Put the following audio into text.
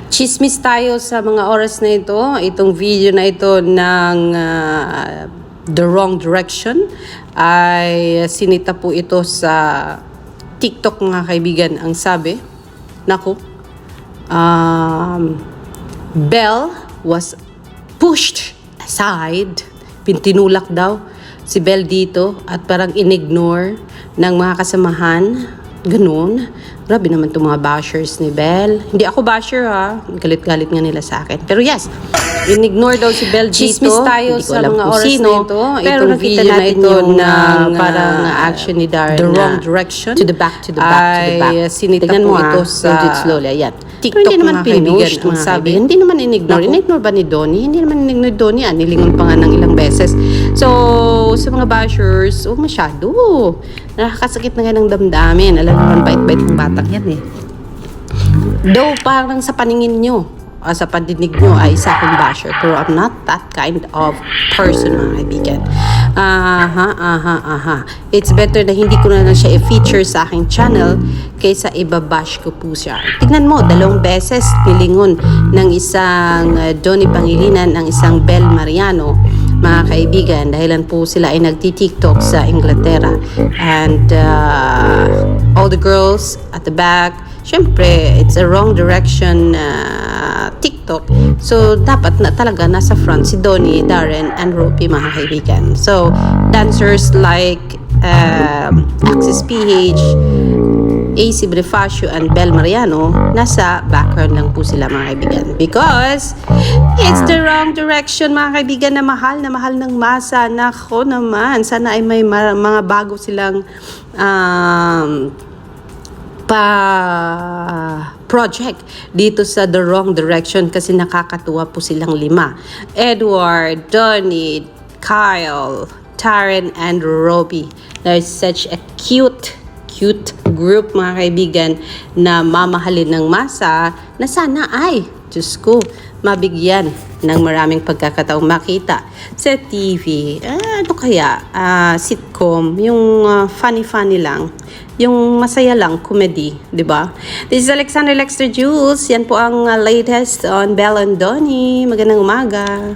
Chismis tayo sa mga oras na ito. Itong video na ito ng The Wrong Direction ay sinita po ito sa TikTok, mga kaibigan. Ang sabi, naku, Belle was pushed aside. Pintinulak daw si Belle dito at parang inignore ng mga kasamahan. Ganun. Grabe naman itong mga bashers ni Belle. Hindi ako basher, ha. Galit-galit nga nila sa akin. Pero yes, in-ignore daw si Belle dito. Chismis tayo sa mga oras na ito. Pero nakita natin ito ng parang action ni Darren. The Wrong Direction. To the back, to the back, to the back. Ay sinita po ito sa slowly. Ayan. TikTok, pero hindi naman pinush. Ang sabi, hindi naman in-ignore. In-ignore ba ni Donnie? Hindi naman in-ignore Donnie. Nilingon pa nga ng ilang beses. So, sa mga bashers, masyado. Nakakasakit na nga ng damdamin. Alam naman, bait-bait ng batang yan eh. Though, parang sa paningin nyo, sa pandinig nyo ay isa akong basher. Pero I'm not that kind of person, mga kaibigan. It's better na hindi ko na lang siya i-feature sa aking channel kaysa ibabash ko po siya. Tignan mo, 2 beses nilingon ng isang Donnie Pangilinan, ng isang Belle Mariano, mga kaibigan, dahilan po sila ay nagti-TikTok sa Inglaterra. And all the girls at the back, syempre, it's a wrong direction TikTok. So, dapat na talaga nasa front si Donnie, Darren, and Ruby, mga kaibigan. So, dancers like Axis PH, AC Bonifacio, and Belle Mariano, nasa background lang po sila, mga kaibigan. Because, it's the wrong direction, mga kaibigan, na mahal ng masa. Nako naman, sana ay may mga bago silang project dito sa The Wrong Direction, kasi nakakatuwa po silang 5. Edward, Donnie, Kyle, Taryn, and Robbie. They're such a cute group, mga kaibigan, na mamahalin ng masa, na sana ay, Diyos ko, mabigyan ng maraming pagkakataong makita sa TV. Ano kaya? Sitcom, yung funny lang, yung masaya lang, comedy, di ba? This is Alexander Lexter Jules. Yan po ang latest on Belle and Donnie. Magandang umaga.